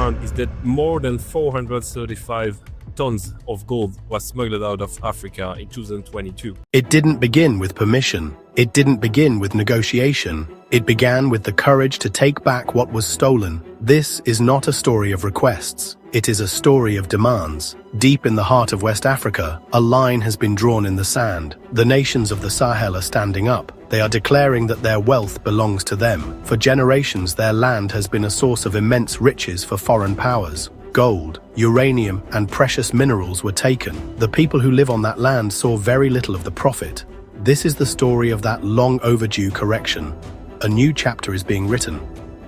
around is that more than 435 tons of gold was smuggled out of Africa in 2022. It didn't begin with permission. It didn't begin with negotiation. It began with the courage to take back what was stolen. This is not a story of requests. It is a story of demands. Deep in the heart of West Africa, a line has been drawn in the sand. The nations of the Sahel are standing up. They are declaring that their wealth belongs to them. For generations, their land has been a source of immense riches for foreign powers. Gold, uranium, and precious minerals were taken. The people who live on that land saw very little of the profit. This is the story of that long overdue correction. A new chapter is being written.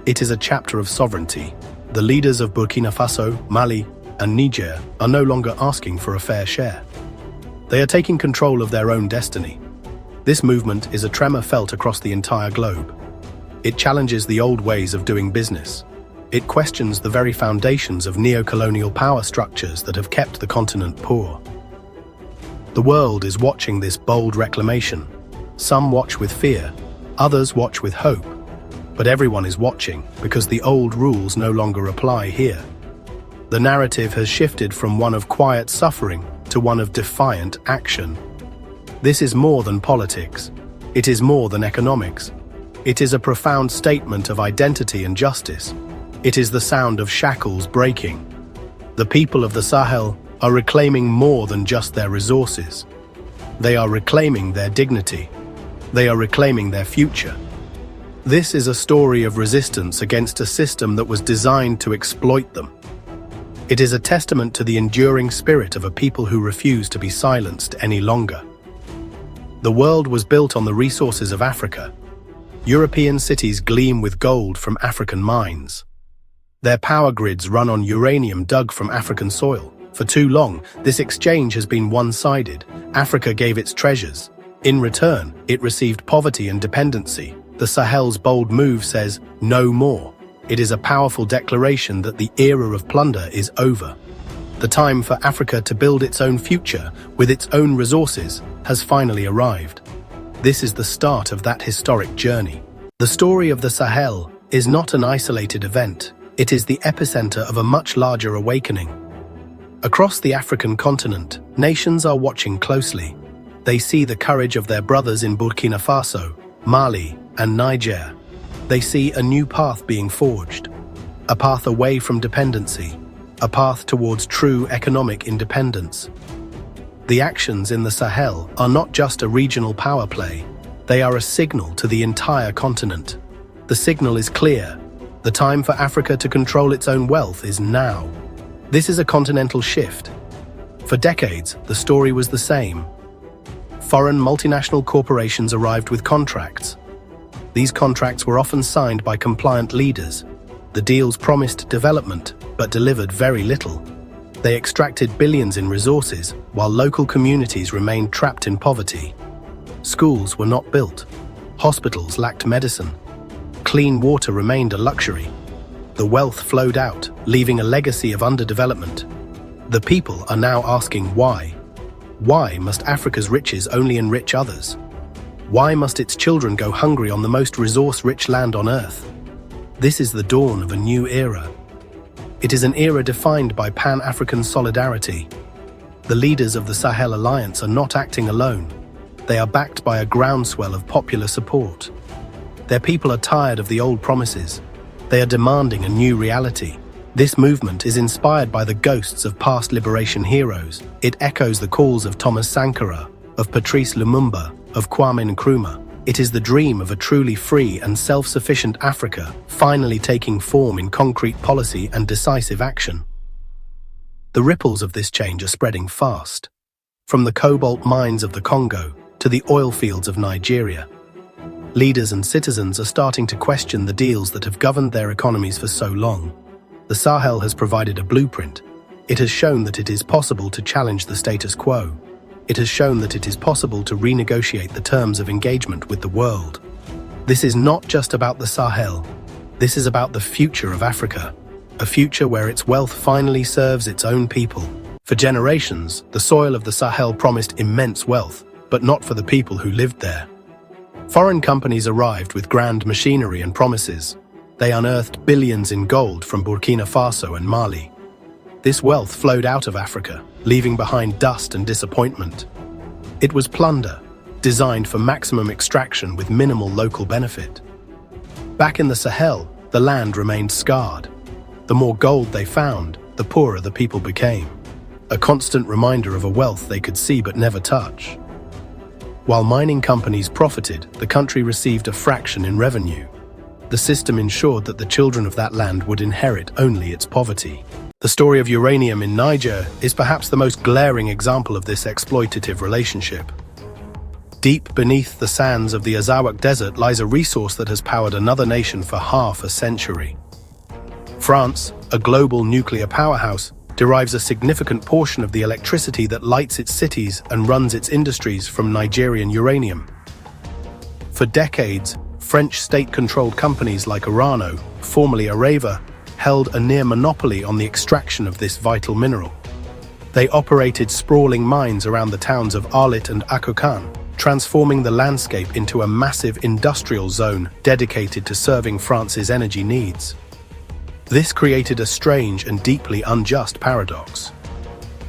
It is a chapter of sovereignty. The leaders of Burkina Faso, Mali, and Niger are no longer asking for a fair share. They are taking control of their own destiny. This movement is a tremor felt across the entire globe. It challenges the old ways of doing business. It questions the very foundations of neo-colonial power structures that have kept the continent poor. The world is watching this bold reclamation. Some watch with fear, others watch with hope. But everyone is watching because the old rules no longer apply here. The narrative has shifted from one of quiet suffering to one of defiant action. This is more than politics. It is more than economics. It is a profound statement of identity and justice. It is the sound of shackles breaking. The people of the Sahel are reclaiming more than just their resources. They are reclaiming their dignity. They are reclaiming their future. This is a story of resistance against a system that was designed to exploit them. It is a testament to the enduring spirit of a people who refuse to be silenced any longer. The world was built on the resources of Africa. European cities gleam with gold from African mines. Their power grids run on uranium dug from African soil. For too long, this exchange has been one-sided. Africa gave its treasures. In return, it received poverty and dependency. The Sahel's bold move says, no more. It is a powerful declaration that the era of plunder is over. The time for Africa to build its own future with its own resources has finally arrived. This is the start of that historic journey. The story of the Sahel is not an isolated event. It is the epicenter of a much larger awakening. Across the African continent, nations are watching closely. They see the courage of their brothers in Burkina Faso, Mali, and Niger. They see a new path being forged, a path away from dependency, a path towards true economic independence. The actions in the Sahel are not just a regional power play, they are a signal to the entire continent. The signal is clear. The time for Africa to control its own wealth is now. This is a continental shift. For decades, the story was the same. Foreign multinational corporations arrived with contracts. These contracts were often signed by compliant leaders. The deals promised development, but delivered very little. They extracted billions in resources, while local communities remained trapped in poverty. Schools were not built. Hospitals lacked medicine. Clean water remained a luxury. The wealth flowed out, leaving a legacy of underdevelopment. The people are now asking why. Why must Africa's riches only enrich others? Why must its children go hungry on the most resource-rich land on Earth? This is the dawn of a new era. It is an era defined by Pan-African solidarity. The leaders of the Sahel Alliance are not acting alone. They are backed by a groundswell of popular support. Their people are tired of the old promises. They are demanding a new reality. This movement is inspired by the ghosts of past liberation heroes. It echoes the calls of Thomas Sankara, of Patrice Lumumba, of Kwame Nkrumah. It is the dream of a truly free and self-sufficient Africa finally taking form in concrete policy and decisive action. The ripples of this change are spreading fast. From the cobalt mines of the Congo to the oil fields of Nigeria, leaders and citizens are starting to question the deals that have governed their economies for so long. The Sahel has provided a blueprint. It has shown that it is possible to challenge the status quo. It has shown that it is possible to renegotiate the terms of engagement with the world. This is not just about the Sahel. This is about the future of Africa, a future where its wealth finally serves its own people. For generations, the soil of the Sahel promised immense wealth, but not for the people who lived there. Foreign companies arrived with grand machinery and promises. They unearthed billions in gold from Burkina Faso and Mali. This wealth flowed out of Africa, leaving behind dust and disappointment. It was plunder, designed for maximum extraction with minimal local benefit. Back in the Sahel, the land remained scarred. The more gold they found, the poorer the people became. A constant reminder of a wealth they could see but never touch. While mining companies profited, the country received a fraction in revenue. The system ensured that the children of that land would inherit only its poverty. The story of uranium in Niger is perhaps the most glaring example of this exploitative relationship. Deep beneath the sands of the Azawak Desert lies a resource that has powered another nation for half a century. France, a global nuclear powerhouse, derives a significant portion of the electricity that lights its cities and runs its industries from Nigerian uranium. For decades, French state-controlled companies like Orano, formerly Areva, held a near monopoly on the extraction of this vital mineral. They operated sprawling mines around the towns of Arlit and Akokan, transforming the landscape into a massive industrial zone dedicated to serving France's energy needs. This created a strange and deeply unjust paradox.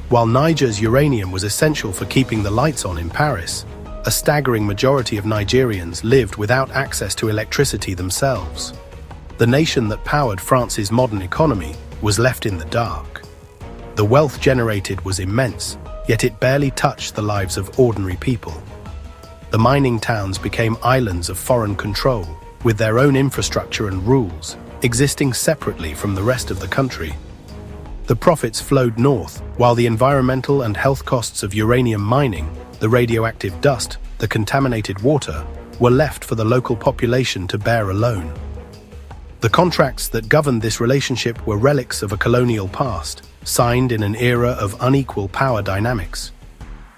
While Niger's uranium was essential for keeping the lights on in Paris, a staggering majority of Nigerians lived without access to electricity themselves. The nation that powered France's modern economy was left in the dark. The wealth generated was immense, yet it barely touched the lives of ordinary people. The mining towns became islands of foreign control, with their own infrastructure and rules, existing separately from the rest of the country. The profits flowed north, while the environmental and health costs of uranium mining, the radioactive dust, the contaminated water, were left for the local population to bear alone. The contracts that governed this relationship were relics of a colonial past, signed in an era of unequal power dynamics.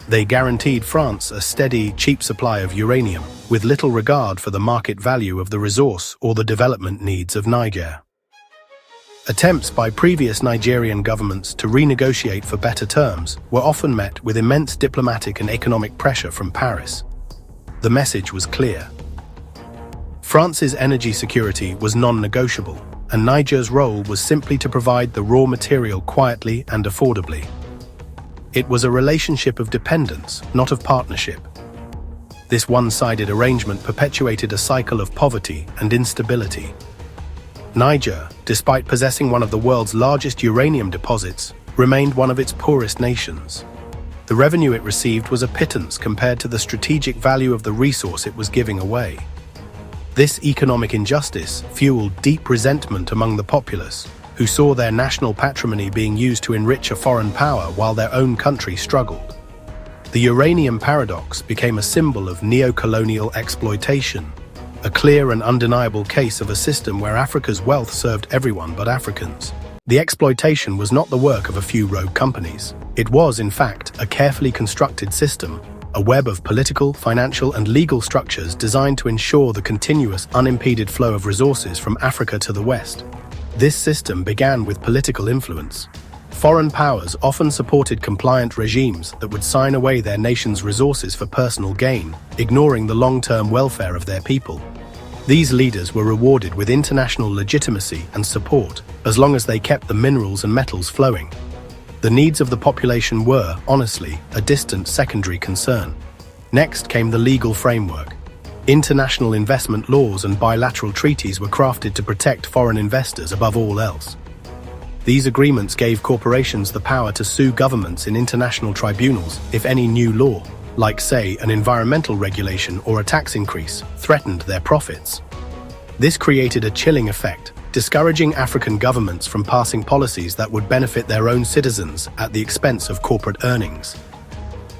They guaranteed France a steady, cheap supply of uranium, with little regard for the market value of the resource or the development needs of Niger. Attempts by previous Nigerian governments to renegotiate for better terms were often met with immense diplomatic and economic pressure from Paris. The message was clear. France's energy security was non-negotiable, and Niger's role was simply to provide the raw material quietly and affordably. It was a relationship of dependence, not of partnership. This one-sided arrangement perpetuated a cycle of poverty and instability. Niger, despite possessing one of the world's largest uranium deposits, remained one of its poorest nations. The revenue it received was a pittance compared to the strategic value of the resource it was giving away. This economic injustice fueled deep resentment among the populace, who saw their national patrimony being used to enrich a foreign power while their own country struggled. The Uranium Paradox became a symbol of neo-colonial exploitation, a clear and undeniable case of a system where Africa's wealth served everyone but Africans. The exploitation was not the work of a few rogue companies. It was, in fact, a carefully constructed system, a web of political, financial, and legal structures designed to ensure the continuous, unimpeded flow of resources from Africa to the West. This system began with political influence. Foreign powers often supported compliant regimes that would sign away their nation's resources for personal gain, ignoring the long-term welfare of their people. These leaders were rewarded with international legitimacy and support as long as they kept the minerals and metals flowing. The needs of the population were, honestly, a distant secondary concern. Next came the legal framework. International investment laws and bilateral treaties were crafted to protect foreign investors above all else. These agreements gave corporations the power to sue governments in international tribunals if any new law, like, say, an environmental regulation or a tax increase, threatened their profits. This created a chilling effect, discouraging African governments from passing policies that would benefit their own citizens at the expense of corporate earnings.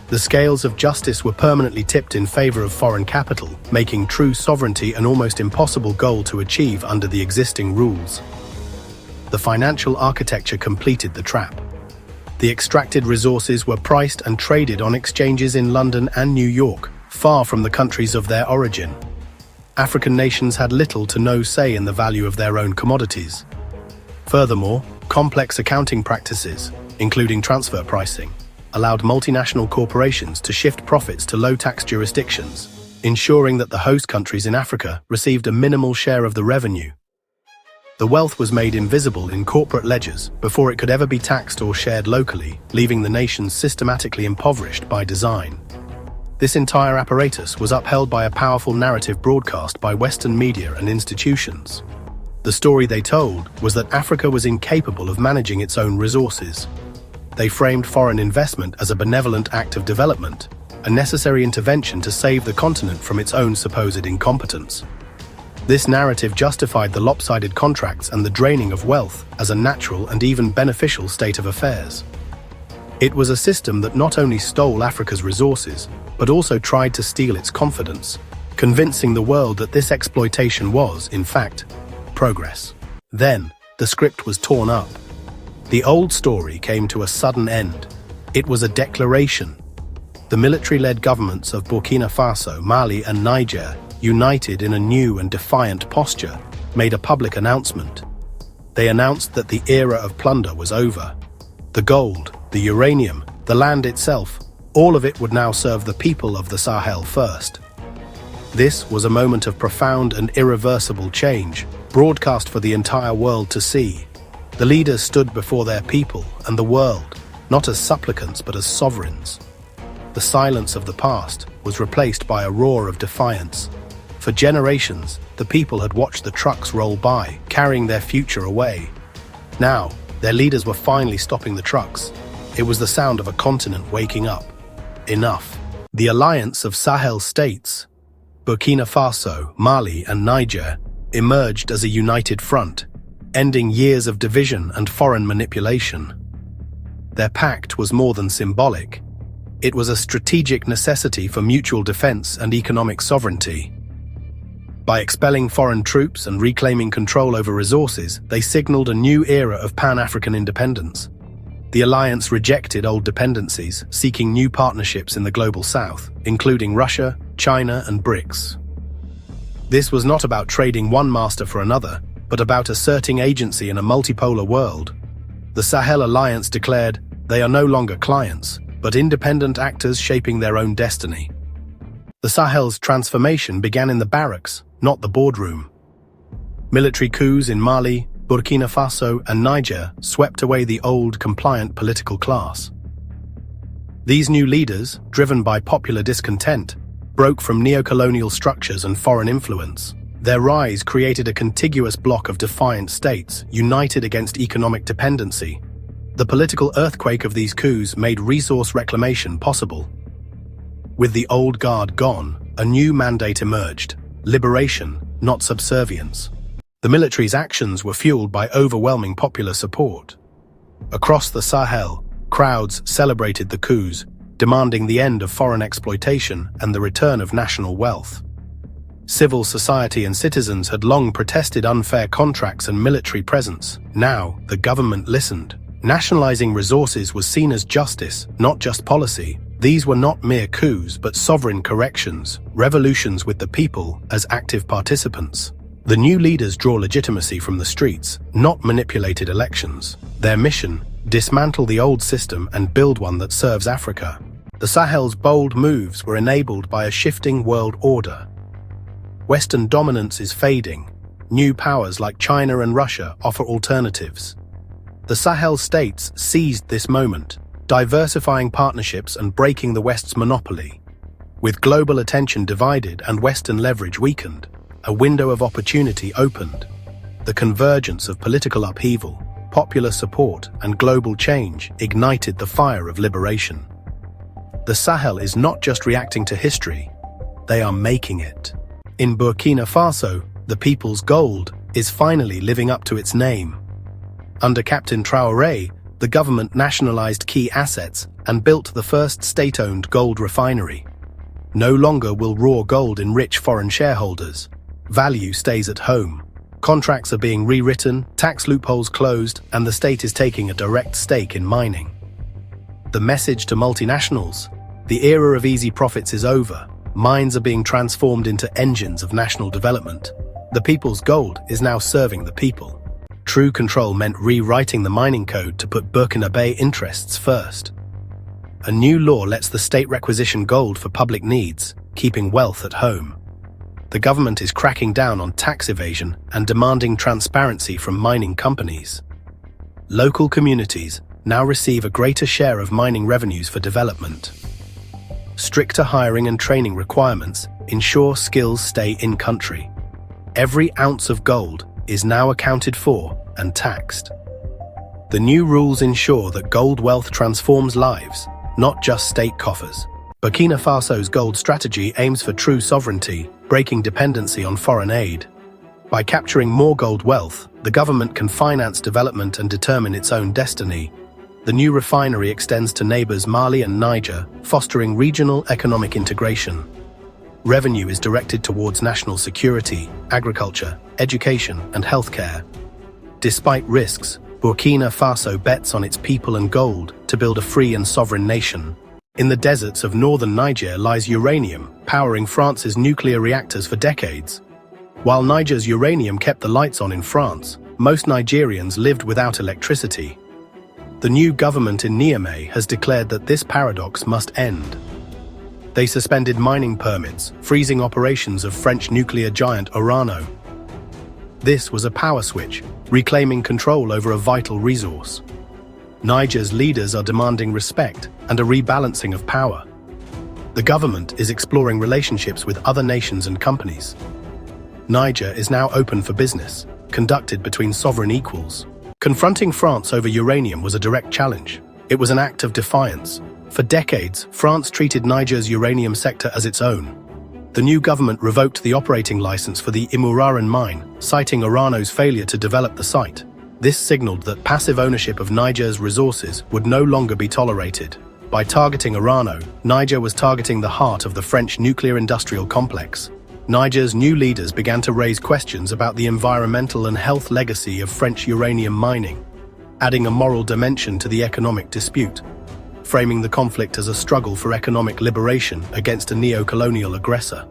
The scales of justice were permanently tipped in favor of foreign capital, making true sovereignty an almost impossible goal to achieve under the existing rules. The financial architecture completed the trap. The extracted resources were priced and traded on exchanges in London and New York, far from the countries of their origin. African nations had little to no say in the value of their own commodities. Furthermore, complex accounting practices, including transfer pricing, allowed multinational corporations to shift profits to low-tax jurisdictions, ensuring that the host countries in Africa received a minimal share of the revenue. The wealth was made invisible in corporate ledgers before it could ever be taxed or shared locally, leaving the nations systematically impoverished by design. This entire apparatus was upheld by a powerful narrative broadcast by Western media and institutions. The story they told was that Africa was incapable of managing its own resources. They framed foreign investment as a benevolent act of development, a necessary intervention to save the continent from its own supposed incompetence. This narrative justified the lopsided contracts and the draining of wealth as a natural and even beneficial state of affairs. It was a system that not only stole Africa's resources, but also tried to steal its confidence, convincing the world that this exploitation was, in fact, progress. Then, the script was torn up. The old story came to a sudden end. It was a declaration. The military-led governments of Burkina Faso, Mali, and Niger, united in a new and defiant posture, made a public announcement. They announced that the era of plunder was over. The gold, the uranium, the land itself, all of it would now serve the people of the Sahel first. This was a moment of profound and irreversible change, broadcast for the entire world to see. The leaders stood before their people and the world, not as supplicants but as sovereigns. The silence of the past was replaced by a roar of defiance. For generations, the people had watched the trucks roll by, carrying their future away. Now, their leaders were finally stopping the trucks. It was the sound of a continent waking up. Enough. The alliance of Sahel states, Burkina Faso, Mali, and Niger, emerged as a united front, ending years of division and foreign manipulation. Their pact was more than symbolic. It was a strategic necessity for mutual defense and economic sovereignty. By expelling foreign troops and reclaiming control over resources, they signaled a new era of Pan-African independence. The alliance rejected old dependencies, seeking new partnerships in the global south, including Russia, China, and BRICS. This was not about trading one master for another, but about asserting agency in a multipolar world. The Sahel Alliance declared, they are no longer clients, but independent actors shaping their own destiny. The Sahel's transformation began in the barracks, not the boardroom. Military coups in Mali, Burkina Faso, and Niger swept away the old, compliant political class. These new leaders, driven by popular discontent, broke from neocolonial structures and foreign influence. Their rise created a contiguous bloc of defiant states, united against economic dependency. The political earthquake of these coups made resource reclamation possible. With the old guard gone, a new mandate emerged: liberation, not subservience. The military's actions were fueled by overwhelming popular support. Across the Sahel, crowds celebrated the coups, demanding the end of foreign exploitation and the return of national wealth. Civil society and citizens had long protested unfair contracts and military presence. Now, the government listened. Nationalizing resources was seen as justice, not just policy. These were not mere coups, but sovereign corrections, revolutions with the people as active participants. The new leaders draw legitimacy from the streets, not manipulated elections. Their mission: dismantle the old system and build one that serves Africa. The Sahel's bold moves were enabled by a shifting world order. Western dominance is fading. New powers like China and Russia offer alternatives. The Sahel states seized this moment, diversifying partnerships and breaking the West's monopoly. With global attention divided and Western leverage weakened, a window of opportunity opened. The convergence of political upheaval, popular support, and global change ignited the fire of liberation. The Sahel is not just reacting to history, they are making it. In Burkina Faso, the people's gold is finally living up to its name. Under Captain Traoré, the government nationalized key assets and built the first state-owned gold refinery. No longer will raw gold enrich foreign shareholders. Value stays at home. Contracts are being rewritten, tax loopholes closed, and the state is taking a direct stake in mining. The message to multinationals: the era of easy profits is over. Mines are being transformed into engines of national development. The people's gold is now serving the people. True control meant rewriting the mining code to put Burkinabe interests first. A new law lets the state requisition gold for public needs, keeping wealth at home. the government is cracking down on tax evasion and demanding transparency from mining companies. Local communities now receive a greater share of mining revenues for development. Stricter hiring and training requirements ensure skills stay in country. Every ounce of gold is now accounted for and taxed. The new rules ensure that gold wealth transforms lives, not just state coffers. Burkina Faso's gold strategy aims for true sovereignty, breaking dependency on foreign aid. By capturing more gold wealth, the government can finance development and determine its own destiny. The new refinery extends to neighbors Mali and Niger, fostering regional economic integration. Revenue is directed towards national security, agriculture, education, and healthcare. Despite risks, Burkina Faso bets on its people and gold to build a free and sovereign nation. In the deserts of northern Niger lies uranium, powering France's nuclear reactors for decades. While Niger's uranium kept the lights on in France, most Nigerians lived without electricity. The new government in Niamey has declared that this paradox must end. They suspended mining permits, freezing operations of French nuclear giant Orano. This was a power switch, reclaiming control over a vital resource. Niger's leaders are demanding respect and a rebalancing of power. The government is exploring relationships with other nations and companies. Niger is now open for business, conducted between sovereign equals. Confronting France over uranium was a direct challenge. It was an act of defiance. For decades, France treated Niger's uranium sector as its own. The new government revoked the operating license for the Imuraran mine, citing Orano's failure to develop the site. This signaled that passive ownership of Niger's resources would no longer be tolerated. By targeting Orano, Niger was targeting the heart of the French nuclear industrial complex. Niger's new leaders began to raise questions about the environmental and health legacy of French uranium mining, adding a moral dimension to the economic dispute, framing the conflict as a struggle for economic liberation against a neo-colonial aggressor,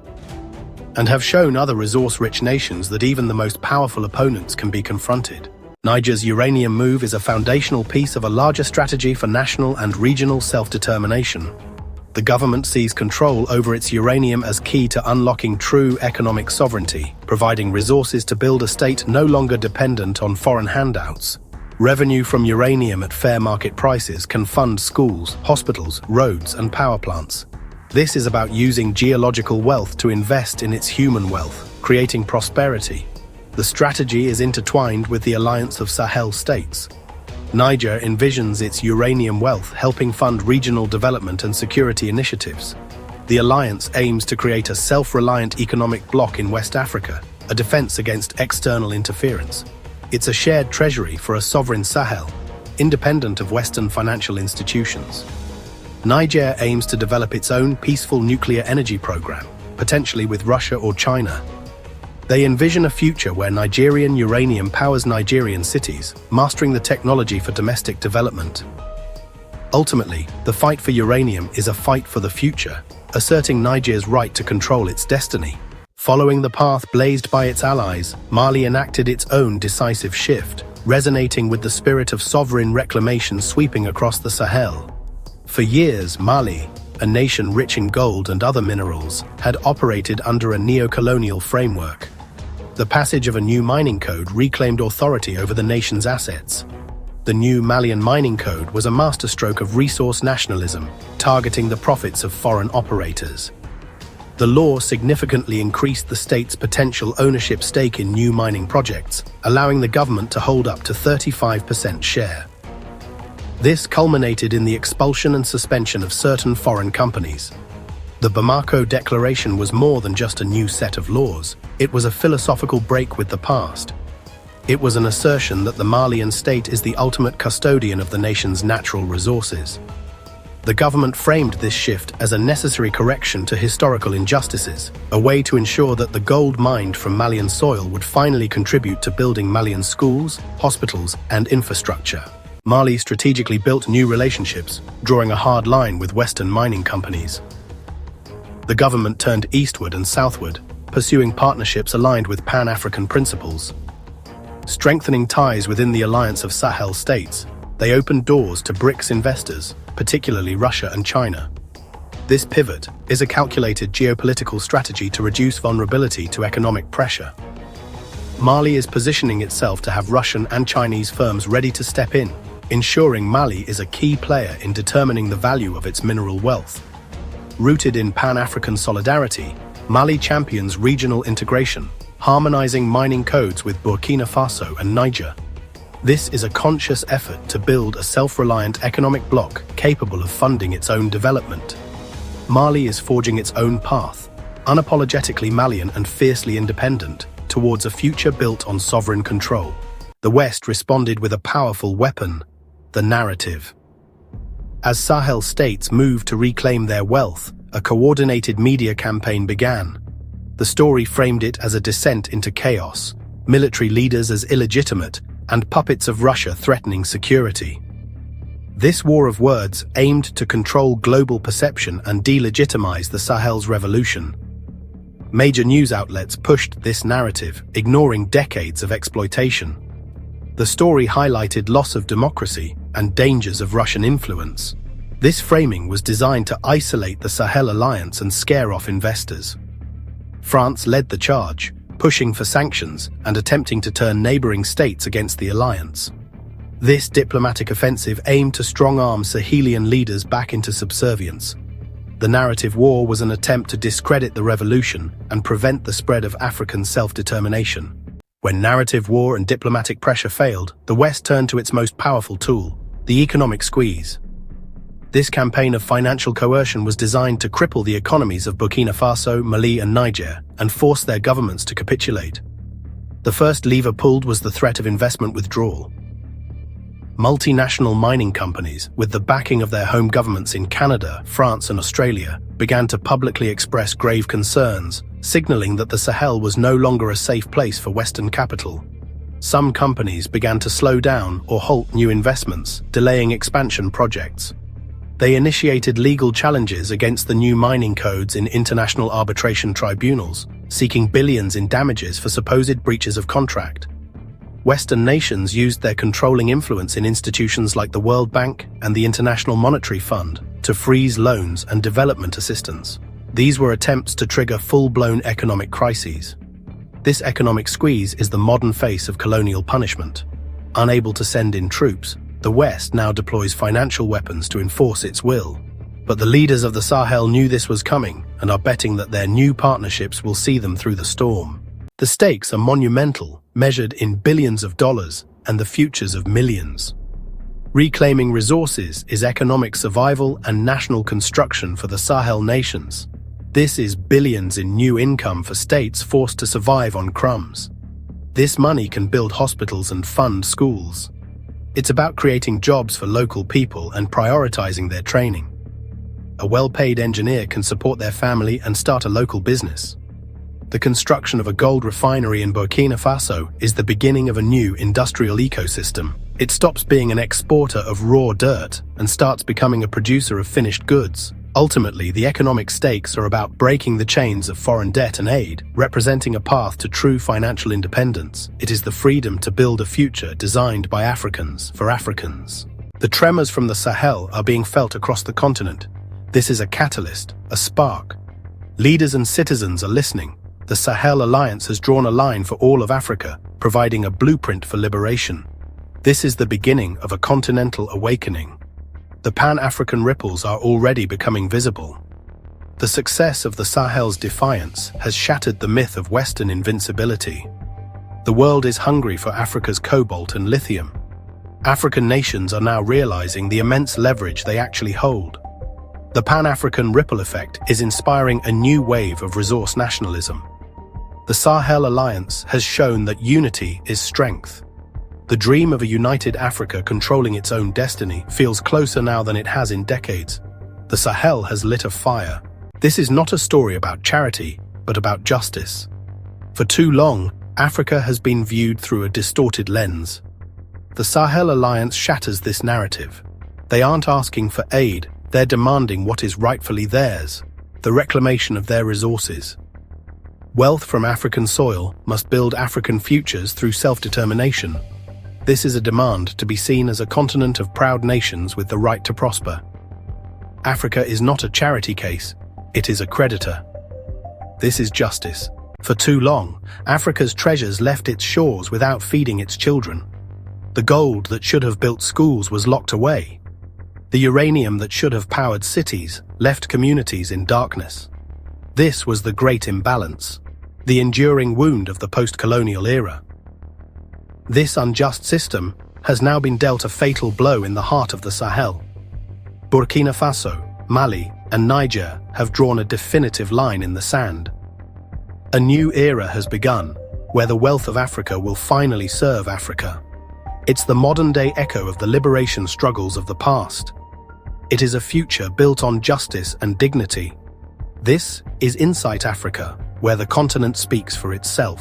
and have shown other resource-rich nations that even the most powerful opponents can be confronted. Niger's uranium move is a foundational piece of a larger strategy for national and regional self-determination. The government sees control over its uranium as key to unlocking true economic sovereignty, providing resources to build a state no longer dependent on foreign handouts. Revenue from uranium at fair market prices can fund schools, hospitals, roads, and power plants. This is about using geological wealth to invest in its human wealth, creating prosperity. The strategy is intertwined with the Alliance of Sahel states. Niger envisions its uranium wealth helping fund regional development and security initiatives. The alliance aims to create a self-reliant economic bloc in West Africa, a defense against external interference. It's a shared treasury for a sovereign Sahel, independent of Western financial institutions. Niger aims to develop its own peaceful nuclear energy program, potentially with Russia or China. They envision a future where Nigerian uranium powers Nigerian cities, mastering the technology for domestic development. Ultimately, the fight for uranium is a fight for the future, asserting Niger's right to control its destiny. Following the path blazed by its allies, Mali enacted its own decisive shift, resonating with the spirit of sovereign reclamation sweeping across the Sahel. For years, Mali, a nation rich in gold and other minerals, had operated under a neo-colonial framework. The passage of a new mining code reclaimed authority over the nation's assets. The new Malian mining code was a masterstroke of resource nationalism, targeting the profits of foreign operators. The law significantly increased the state's potential ownership stake in new mining projects, allowing the government to hold up to 35% share. This culminated in the expulsion and suspension of certain foreign companies. The Bamako Declaration was more than just a new set of laws. It was a philosophical break with the past. It was an assertion that the Malian state is the ultimate custodian of the nation's natural resources. The government framed this shift as a necessary correction to historical injustices, a way to ensure that the gold mined from Malian soil would finally contribute to building Malian schools, hospitals, and infrastructure. Mali strategically built new relationships, drawing a hard line with Western mining companies. The government turned eastward and southward, pursuing partnerships aligned with Pan-African principles. Strengthening ties within the Alliance of Sahel states, they opened doors to BRICS investors, particularly Russia and China. This pivot is a calculated geopolitical strategy to reduce vulnerability to economic pressure. Mali is positioning itself to have Russian and Chinese firms ready to step in, ensuring Mali is a key player in determining the value of its mineral wealth. Rooted in Pan-African solidarity, Mali champions regional integration, harmonizing mining codes with Burkina Faso and Niger. This is a conscious effort to build a self-reliant economic bloc capable of funding its own development. Mali is forging its own path, unapologetically Malian and fiercely independent, towards a future built on sovereign control. The West responded with a powerful weapon, the narrative. As Sahel states moved to reclaim their wealth, a coordinated media campaign began. The story framed it as a descent into chaos, military leaders as illegitimate, and puppets of Russia threatening security. This war of words aimed to control global perception and delegitimize the Sahel's revolution. Major news outlets pushed this narrative, ignoring decades of exploitation. The story highlighted loss of democracy and dangers of Russian influence. This framing was designed to isolate the Sahel Alliance and scare off investors. France led the charge, pushing for sanctions and attempting to turn neighboring states against the alliance. This diplomatic offensive aimed to strong-arm Sahelian leaders back into subservience. The narrative war was an attempt to discredit the revolution and prevent the spread of African self-determination. When narrative war and diplomatic pressure failed, the West turned to its most powerful tool, the economic squeeze. This campaign of financial coercion was designed to cripple the economies of Burkina Faso, Mali, and Niger, and force their governments to capitulate. The first lever pulled was the threat of investment withdrawal. Multinational mining companies, with the backing of their home governments in Canada, France, and Australia, began to publicly express grave concerns, signaling that the Sahel was no longer a safe place for Western capital. Some companies began to slow down or halt new investments, delaying expansion projects. They initiated legal challenges against the new mining codes in international arbitration tribunals, seeking billions in damages for supposed breaches of contract. Western nations used their controlling influence in institutions like the World Bank and the International Monetary Fund to freeze loans and development assistance. These were attempts to trigger full-blown economic crises. This economic squeeze is the modern face of colonial punishment. Unable to send in troops, the West now deploys financial weapons to enforce its will. But the leaders of the Sahel knew this was coming and are betting that their new partnerships will see them through the storm. The stakes are monumental, measured in billions of dollars and the futures of millions. Reclaiming resources is economic survival and national construction for the Sahel nations. This is billions in new income for states forced to survive on crumbs. This money can build hospitals and fund schools. It's about creating jobs for local people and prioritizing their training. A well-paid engineer can support their family and start a local business. The construction of a gold refinery in Burkina Faso is the beginning of a new industrial ecosystem. It stops being an exporter of raw dirt and starts becoming a producer of finished goods. Ultimately, the economic stakes are about breaking the chains of foreign debt and aid, representing a path to true financial independence. It is the freedom to build a future designed by Africans for Africans. The tremors from the Sahel are being felt across the continent. This is a catalyst, a spark. Leaders and citizens are listening. The Sahel Alliance has drawn a line for all of Africa, providing a blueprint for liberation. This is the beginning of a continental awakening. The Pan-African ripples are already becoming visible. The success of the Sahel's defiance has shattered the myth of Western invincibility. The world is hungry for Africa's cobalt and lithium. African nations are now realizing the immense leverage they actually hold. The Pan-African ripple effect is inspiring a new wave of resource nationalism. The Sahel Alliance has shown that unity is strength. The dream of a united Africa controlling its own destiny feels closer now than it has in decades. The Sahel has lit a fire. This is not a story about charity, but about justice. For too long, Africa has been viewed through a distorted lens. The Sahel Alliance shatters this narrative. They aren't asking for aid, they're demanding what is rightfully theirs, the reclamation of their resources. Wealth from African soil must build African futures through self-determination. This is a demand to be seen as a continent of proud nations with the right to prosper. Africa is not a charity case, it is a creditor. This is justice. For too long, Africa's treasures left its shores without feeding its children. The gold that should have built schools was locked away. The uranium that should have powered cities left communities in darkness. This was the great imbalance, the enduring wound of the post-colonial era. This unjust system has now been dealt a fatal blow in the heart of the Sahel. Burkina Faso, Mali, and Niger have drawn a definitive line in the sand. A new era has begun, where the wealth of Africa will finally serve Africa. It's the modern-day echo of the liberation struggles of the past. It is a future built on justice and dignity. This is Insight Africa, where the continent speaks for itself.